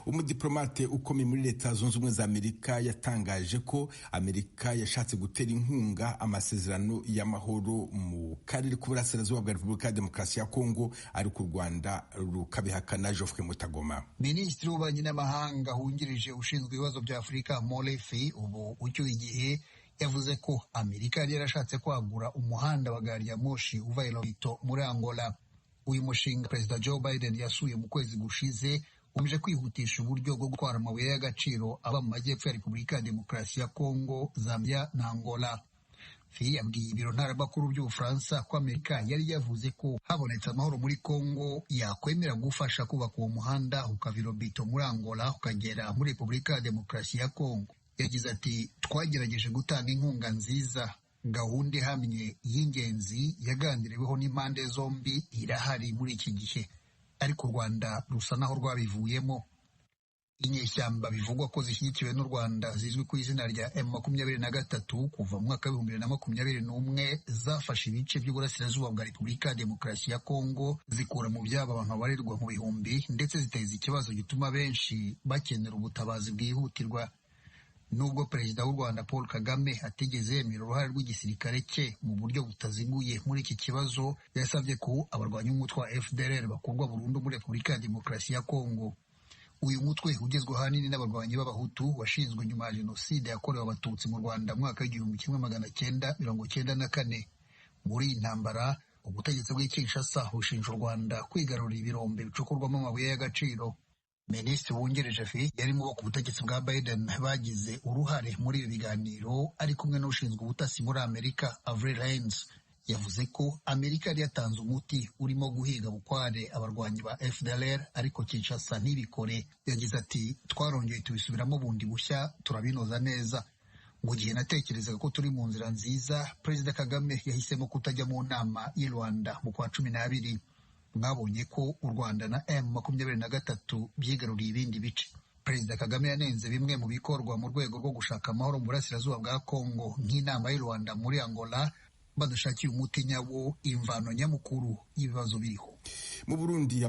Umudiplomate ukomeye muri Leta Zunze Ubumwe za Amerika yatangaje ko Amerika yashatse gutera inkunga amasezerano y'amahoro mu karere k'uburasirazuba bwa Repubulika ya Demokarasi ya Kongo, ariko u Rwanda rukabihakana. Geoffrey Mutagoma, Minisitiri w'Ububanyi n'Amahanga wungirije ushinzwe ibibazo bya Afurika Molefi ubu ucyuye igihe yavuze ko Amerika yari yarashatse kwagura umuhanda wa gari ya moshi uva Lobito muri Angola. Uyu mushinga Perezida Joe Biden yasuye mu kwezi gushize ugamije kwihutisha uburyo bwo gutwara amabuye y'agaciro aba mu majyepfo ya Repubulika ya Demokarasi ya Kongo, Zambia na Angola. Fi yabwiye ibiro ntaramakuru by'Ubufaransa ko Amerika yari yavuze ko habonetse amahoro muri Kongo yakwemera gufasha kubaka uwo muhanda ukava Lobito muri Angola ukagera muri Repubulika ya Demokarasi ya Kongo. Yagize ati twagerageje gutanga inkunga nziza, gahunda ihamye y'ingenzi yaganiriweho n'impande zombi irahari muri iki gihe, ariko u Rwanda rusa naho rwabivuyemo. Inyeshyamba bivugwa ko zishyigikiwe n'u Rwanda zizwi ku izina rya M23 kuva mu mwaka wa 2021 zafashe ibice by'uburasirazuba bwa Repubulika ya Demokarasi ya Kongo, zikura mu byabo abantu babarirwa mu bihumbi, ndetse ziteza ikibazo gituma benshi bakenera ubutabazi bwihutirwa. Nubwo Perezida w'u Rwanda Paul Kagame atigeze yemera uruhare rw'igisirikare cye mu buryo butaziguye muri iki kibazo, yasabye ko abarwanyi b'umutwe wa FDLR bakurwa burundu muri Repubulika ya Demokarasi ya Kongo. Uyu mutwe ugizwe ahanini n'abarwanyi b'abahutu washinzwe nyuma ya Jenoside yakorewe Abatutsi mu Rwanda mu mwaka w'1994. Muri iyi ntambara ubutegetsi bw'i Kinshasa bushinja u Rwanda kwigarurira ibirombe bicukurwamo amabuye y'agaciro. Minisitiri wungirije Fi yari mu ku butegetsi bwa Biden bagize uruhare muri ibi biganiro, ari kumwe n'ushinzwe ubutasi muri Amerika Avril Haines. Yavuze ko Amerika yari yatanze umuti urimo guhiga bukware abarwanyi ba FDLR, ariko Kinshasa ntibikore. Yagize ati twarongeye tubisubiramo bundi bushya turabinoza neza. Mu gihe natekerezaga ko turi mu nzira nziza, Perezida Kagame yahisemo kutajya mu nama y'i Rwanda mu kwa 12. Mwabonye ko u Rwanda na M23 byigaruriye ibindi bice. Perezida Kagame yanenze bimwe mu bikorwa mu rwego rwo gushaka amahoro mu burasirazuba bwa Kongo, nk'inama y'u Rwanda muri Angola, badashakiye umuti nyawo imvano nyamukuru y'ibibazo biriho. Mu Burundi